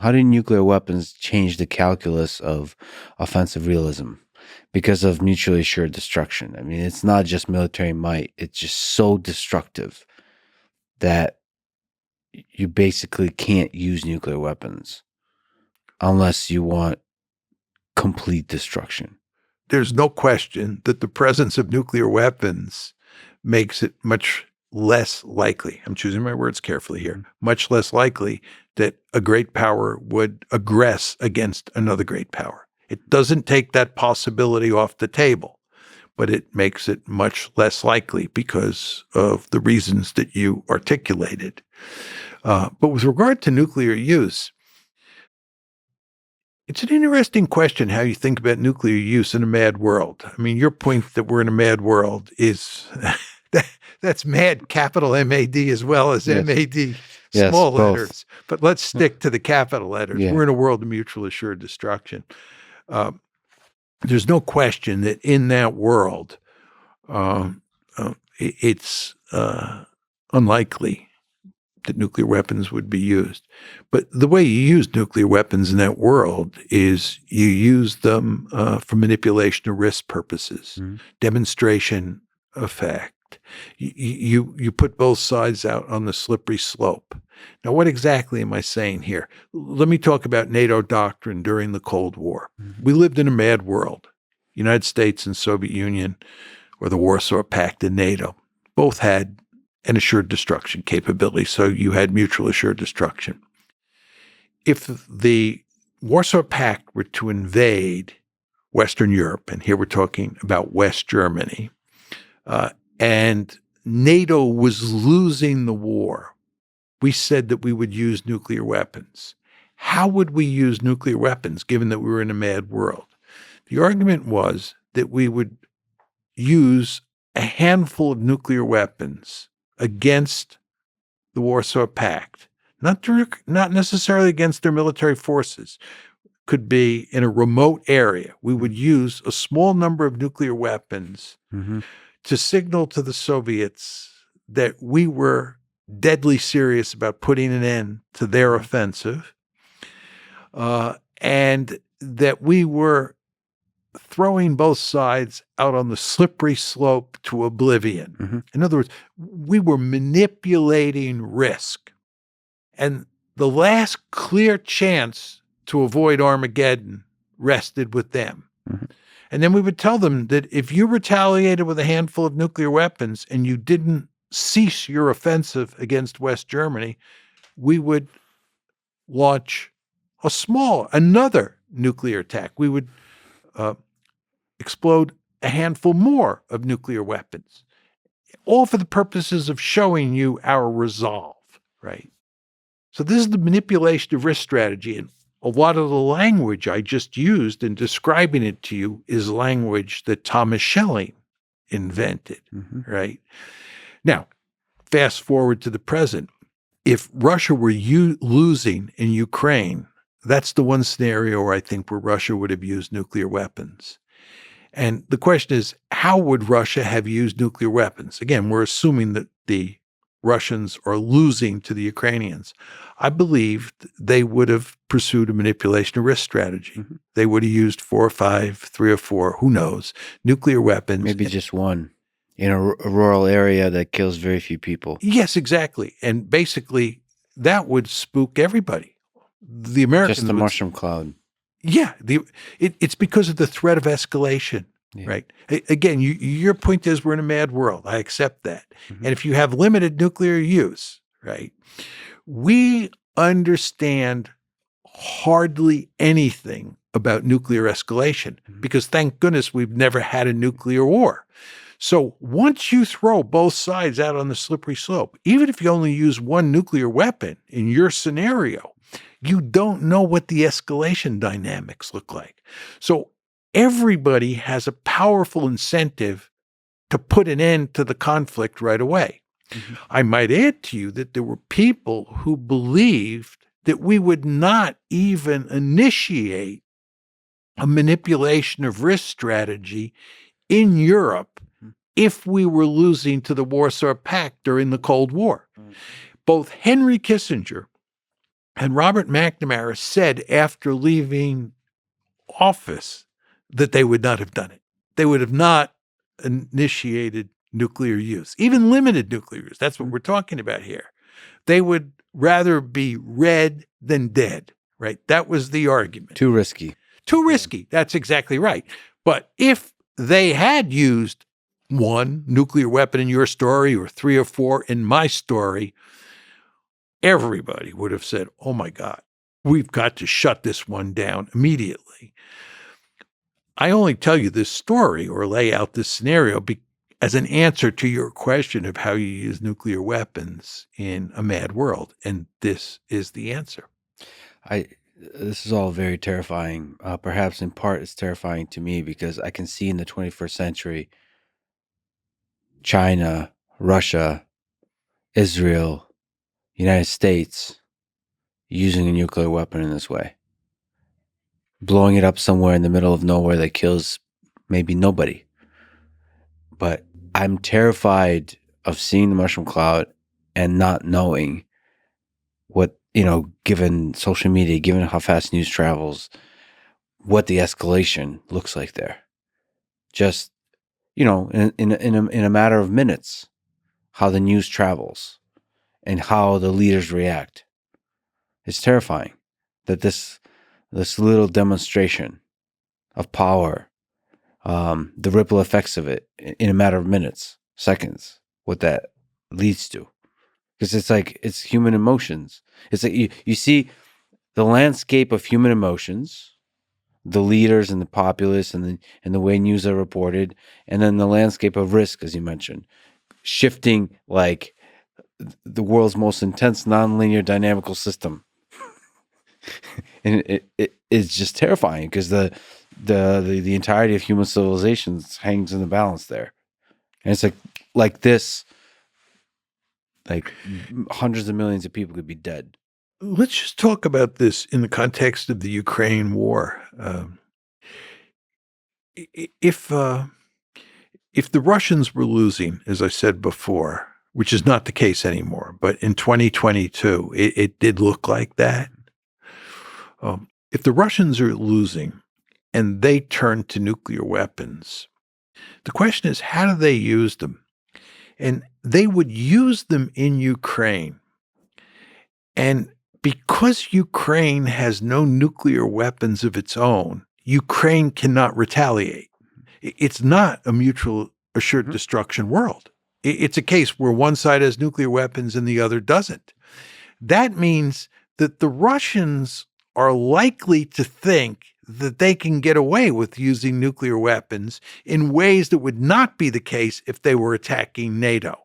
How do nuclear weapons change the calculus of offensive realism because of mutually assured destruction? I mean, it's not just military might. It's just so destructive that you basically can't use nuclear weapons unless you want complete destruction. There's no question that the presence of nuclear weapons makes it much less likely, I'm choosing my words carefully here, much less likely that a great power would aggress against another great power. It doesn't take that possibility off the table, but it makes it much less likely because of the reasons that you articulated. But with regard to nuclear use, it's an interesting question how you think about nuclear use in a mad world. I mean, your point that we're in a mad world is that's mad, capital M-A-D, as well as M-A-D, small letters. But let's stick to the capital letters. Yeah. We're in a world of mutually assured destruction. There's no question that in that world, it's unlikely that nuclear weapons would be used. But the way you use nuclear weapons in that world is you use them for manipulation of risk purposes, demonstration effect. You put both sides out on the slippery slope. Now, what exactly am I saying here? Let me talk about NATO doctrine during the Cold War. We lived in a mad world. United States and Soviet Union, or the Warsaw Pact and NATO, both had an assured destruction capability. So you had mutual assured destruction. If the Warsaw Pact were to invade Western Europe, and here we're talking about West Germany, and NATO was losing the war, we said that we would use nuclear weapons. How would we use nuclear weapons given that we were in a mad world? The argument was that we would use a handful of nuclear weapons against the Warsaw Pact, not necessarily against their military forces. Could be in a remote area. We would use a small number of nuclear weapons to signal to the Soviets that we were deadly serious about putting an end to their offensive, and that we were throwing both sides out on the slippery slope to oblivion. In other words, we were manipulating risk. And the last clear chance to avoid Armageddon rested with them. And then we would tell them that if you retaliated with a handful of nuclear weapons and you didn't cease your offensive against West Germany, we would launch another nuclear attack. We would explode a handful more of nuclear weapons, all for the purposes of showing you our resolve, right? So this is the manipulation of risk strategy, and a lot of the language I just used in describing it to you is language that Thomas Schelling invented, right? Now, fast forward to the present. If Russia were losing in Ukraine, that's the one scenario where I think where Russia would have used nuclear weapons. And the question is, how would Russia have used nuclear weapons? Again, we're assuming that the Russians are losing to the Ukrainians. I believe they would have pursued a manipulation of risk strategy. They would have used 4 or 5, 3 or 4, who knows, nuclear weapons. Maybe just one in a rural area that kills very few people. Yes, exactly. And basically, that would spook everybody. The Americans just the mushroom cloud. Yeah, it's because of the threat of escalation, right? Again, your point is we're in a mad world. I accept that. And if you have limited nuclear use, right, we understand hardly anything about nuclear escalation because thank goodness we've never had a nuclear war. So once you throw both sides out on the slippery slope, even if you only use one nuclear weapon in your scenario, you don't know what the escalation dynamics look like. So everybody has a powerful incentive to put an end to the conflict right away. I might add to you that there were people who believed that we would not even initiate a manipulation of risk strategy in Europe if we were losing to the Warsaw Pact during the Cold War. Both Henry Kissinger And Robert McNamara said after leaving office that they would not have done it. They would have not initiated nuclear use, even limited nuclear use. That's what we're talking about here. They would rather be red than dead, right? That was the argument. Too risky. Too risky. That's exactly right. But if they had used one nuclear weapon in your story or 3 or 4 in my story, everybody would have said, oh my God, we've got to shut this one down immediately. I only tell you this story or lay out this scenario as an answer to your question of how you use nuclear weapons in a mad world. And this is the answer. This is all very terrifying. Perhaps in part it's terrifying to me because I can see in the 21st century China, Russia, Israel, United States using a nuclear weapon in this way. Blowing it up somewhere in the middle of nowhere that kills maybe nobody. But I'm terrified of seeing the mushroom cloud and not knowing what, given social media, given how fast news travels, what the escalation looks like there. Just, in a matter of minutes, how the news travels and how the leaders react. It's terrifying that this little demonstration of power, the ripple effects of it in a matter of minutes, seconds, what that leads to. Because it's human emotions. It's like you see the landscape of human emotions, the leaders and the populace and the way news are reported, and then the landscape of risk, as you mentioned, shifting like the world's most intense nonlinear dynamical system. And it's just terrifying because the entirety of human civilization hangs in the balance there. And it's like this, like hundreds of millions of people could be dead. Let's just talk about this in the context of the Ukraine war. If the Russians were losing, as I said before, which is not the case anymore, but in 2022, it did look like that. If the Russians are losing and they turn to nuclear weapons, the question is, how do they use them? And they would use them in Ukraine. And because Ukraine has no nuclear weapons of its own, Ukraine cannot retaliate. It's not a mutual assured destruction world. It's a case where one side has nuclear weapons and the other doesn't. That means that the Russians are likely to think that they can get away with using nuclear weapons in ways that would not be the case if they were attacking NATO.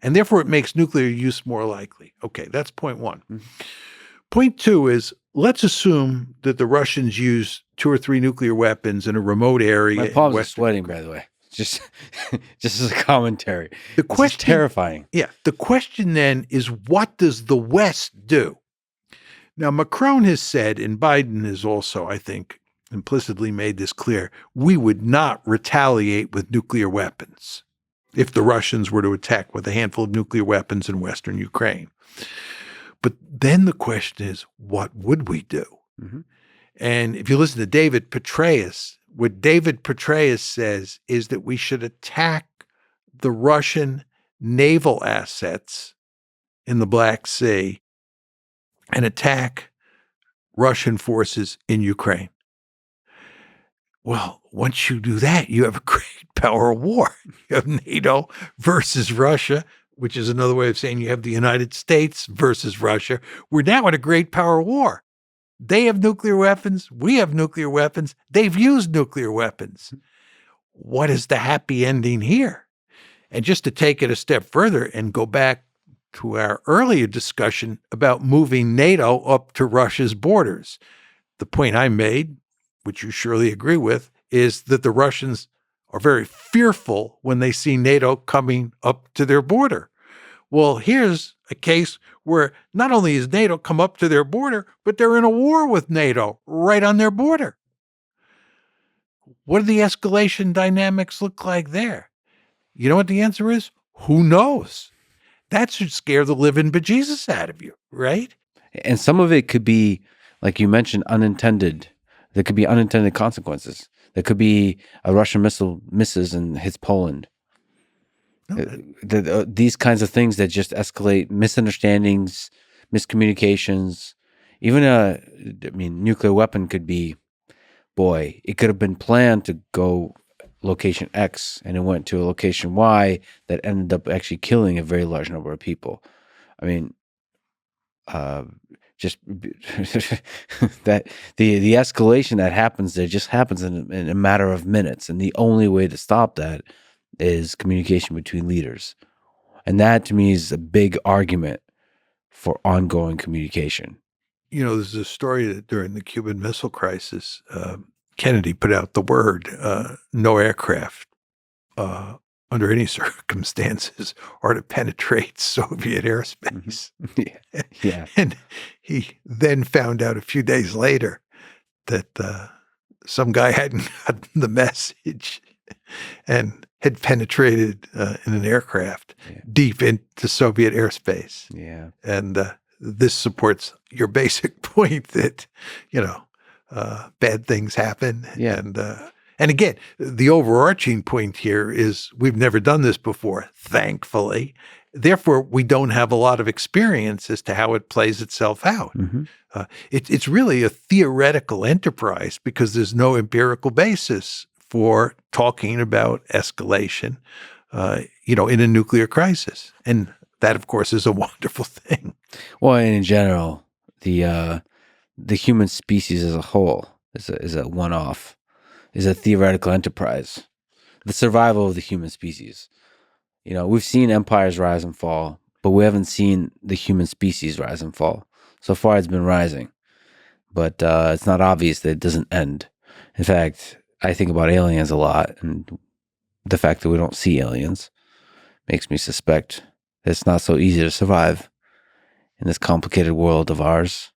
And therefore, it makes nuclear use more likely. Okay, that's point one. Mm-hmm. Point two is, let's assume that the Russians use 2 or 3 nuclear weapons in a remote area. My palms are sweating, by the way. Just as a commentary. The question, it's terrifying. Yeah. The question then is, what does the West do? Now, Macron has said, and Biden has also, I think, implicitly made this clear, we would not retaliate with nuclear weapons if the Russians were to attack with a handful of nuclear weapons in Western Ukraine. But then the question is, what would we do? Mm-hmm. And if you listen to David Petraeus, what David Petraeus says is that we should attack the Russian naval assets in the Black Sea and attack Russian forces in Ukraine. Well, once you do that, you have a great power war. You have NATO versus Russia, which is another way of saying you have the United States versus Russia. We're now in a great power war. They have nuclear weapons. We have nuclear weapons. They've used nuclear weapons. What is the happy ending here? And just to take it a step further and go back to our earlier discussion about moving NATO up to Russia's borders, the point I made, which you surely agree with, is that the Russians are very fearful when they see NATO coming up to their border. Well, here's a case where not only has NATO come up to their border, but they're in a war with NATO right on their border. What do the escalation dynamics look like there? You know what the answer is? Who knows? That should scare the living bejesus out of you, right? And some of it could be, like you mentioned, unintended. There could be unintended consequences. There could be a Russian missile misses and hits Poland. These kinds of things that just escalate misunderstandings, miscommunications. Even nuclear weapon could be, boy, it could have been planned to go location X and it went to a location Y that ended up actually killing a very large number of people. I mean, just that the escalation that happens there just happens in a matter of minutes, and the only way to stop that is communication between leaders, and that to me is a big argument for ongoing communication. There's a story that during the Cuban Missile Crisis, Kennedy put out the word no aircraft under any circumstances are to penetrate Soviet airspace. Mm-hmm. Yeah. And he then found out a few days later that some guy hadn't gotten the message and had penetrated in an aircraft deep into Soviet airspace. Yeah. And this supports your basic point that, bad things happen. Yeah. And again, the overarching point here is we've never done this before, thankfully. Therefore, we don't have a lot of experience as to how it plays itself out. Mm-hmm. It's really a theoretical enterprise because there's no empirical basis for talking about escalation, in a nuclear crisis. And that, of course, is a wonderful thing. Well, and in general, the human species as a whole is a one-off, is a theoretical enterprise. The survival of the human species. We've seen empires rise and fall, but we haven't seen the human species rise and fall. So far, it's been rising, but it's not obvious that it doesn't end. In fact, I think about aliens a lot, and the fact that we don't see aliens makes me suspect that it's not so easy to survive in this complicated world of ours.